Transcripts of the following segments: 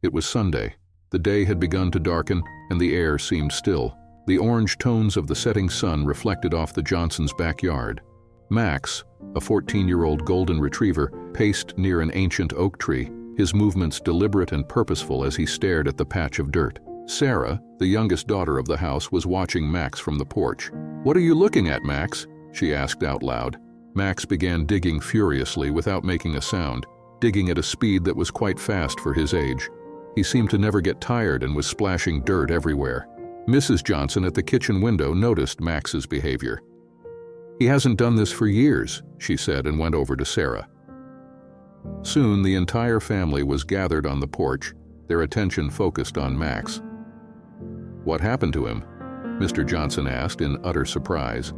It was Sunday. The day had begun to darken, and the air seemed still. The orange tones of the setting sun reflected off the Johnsons' backyard. Max, a 14-year-old golden retriever, paced near an ancient oak tree, his movements deliberate and purposeful as he stared at the patch of dirt. Sarah, the youngest daughter of the house, was watching Max from the porch. "What are you looking at, Max?" she asked out loud. Max began digging furiously without making a sound, digging at a speed that was quite fast for his age. He seemed to never get tired and was splashing dirt everywhere. Mrs. Johnson at the kitchen window noticed Max's behavior. "He hasn't done this for years," she said, and went over to Sarah. Soon the entire family was gathered on the porch, their attention focused on Max. "What happened to him?" Mr. Johnson asked in utter surprise.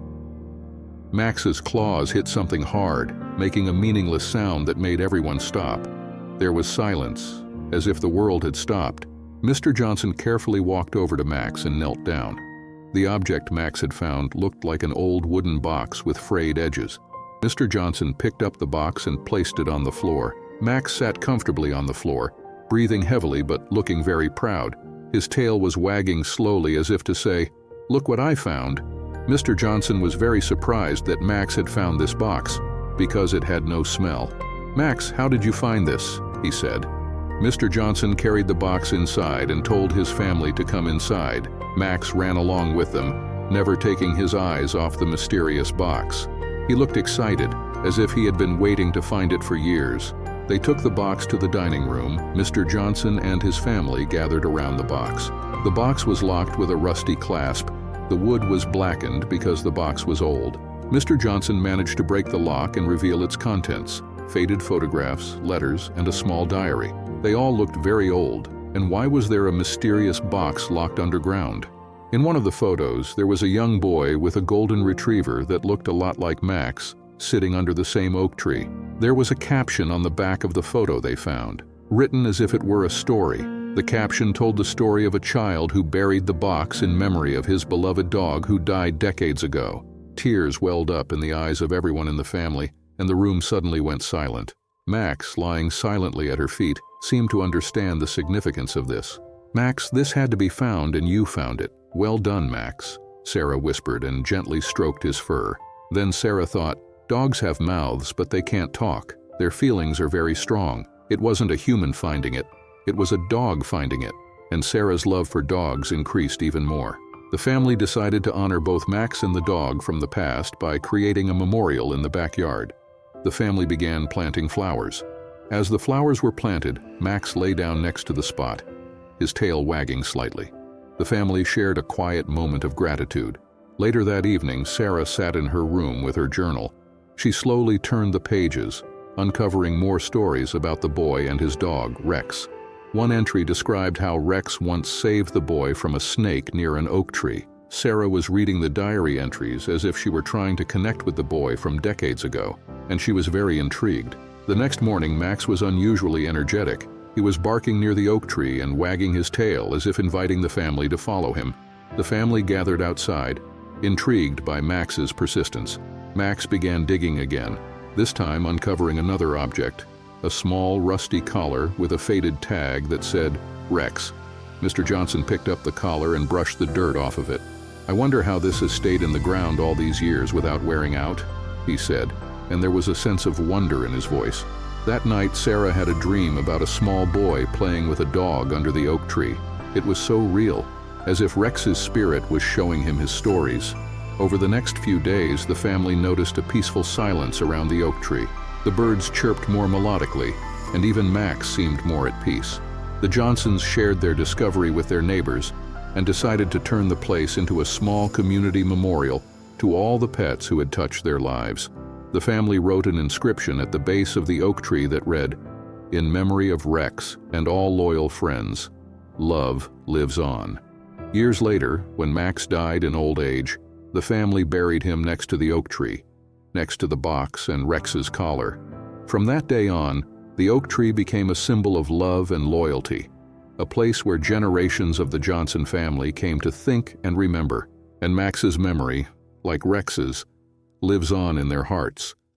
Max's claws hit something hard, making a meaningless sound that made everyone stop. There was silence, as if the world had stopped. Mr. Johnson carefully walked over to Max and knelt down. The object Max had found looked like an old wooden box with frayed edges. Mr. Johnson picked up the box and placed it on the floor. Max sat comfortably on the floor, breathing heavily but looking very proud. His tail was wagging slowly as if to say, "Look what I found." Mr. Johnson was very surprised that Max had found this box, because it had no smell. "Max, how did you find this?" he said. Mr. Johnson carried the box inside and told his family to come inside. Max ran along with them, never taking his eyes off the mysterious box. He looked excited, as if he had been waiting to find it for years. They took the box to the dining room. Mr. Johnson and his family gathered around the box. The box was locked with a rusty clasp. The wood was blackened because the box was old. Mr. Johnson managed to break the lock and reveal its contents: faded photographs, letters, and a small diary. They all looked very old, and why was there a mysterious box locked underground? In one of the photos, there was a young boy with a golden retriever that looked a lot like Max, sitting under the same oak tree. There was a caption on the back of the photo they found, written as if it were a story. The caption told the story of a child who buried the box in memory of his beloved dog who died decades ago. Tears welled up in the eyes of everyone in the family, and the room suddenly went silent. Max, lying silently at her feet, seemed to understand the significance of this. "Max, this had to be found, and you found it. Well done, Max," Sarah whispered and gently stroked his fur. Then Sarah thought, "Dogs have mouths, but they can't talk. Their feelings are very strong. It wasn't a human finding it. It was a dog finding it." And Sarah's love for dogs increased even more. The family decided to honor both Max and the dog from the past by creating a memorial in the backyard. The family began planting flowers. As the flowers were planted, Max lay down next to the spot, his tail wagging slightly. The family shared a quiet moment of gratitude. Later that evening, Sarah sat in her room with her journal. She slowly turned the pages, uncovering more stories about the boy and his dog, Rex. One entry described how Rex once saved the boy from a snake near an oak tree. Sarah was reading the diary entries as if she were trying to connect with the boy from decades ago, and she was very intrigued. The next morning, Max was unusually energetic. He was barking near the oak tree and wagging his tail as if inviting the family to follow him. The family gathered outside, intrigued by Max's persistence. Max began digging again, this time uncovering another object, a small rusty collar with a faded tag that said, "Rex." Mr. Johnson picked up the collar and brushed the dirt off of it. "I wonder how this has stayed in the ground all these years without wearing out," he said, and there was a sense of wonder in his voice. That night, Sarah had a dream about a small boy playing with a dog under the oak tree. It was so real, as if Rex's spirit was showing him his stories. Over the next few days, the family noticed a peaceful silence around the oak tree. The birds chirped more melodically, and even Max seemed more at peace. The Johnsons shared their discovery with their neighbors and decided to turn the place into a small community memorial to all the pets who had touched their lives. The family wrote an inscription at the base of the oak tree that read, "In memory of Rex and all loyal friends, love lives on." Years later, when Max died in old age, the family buried him next to the oak tree, next to the box and Rex's collar. From that day on, the oak tree became a symbol of love and loyalty, a place where generations of the Johnson family came to think and remember, and Max's memory, like Rex's, lives on in their hearts.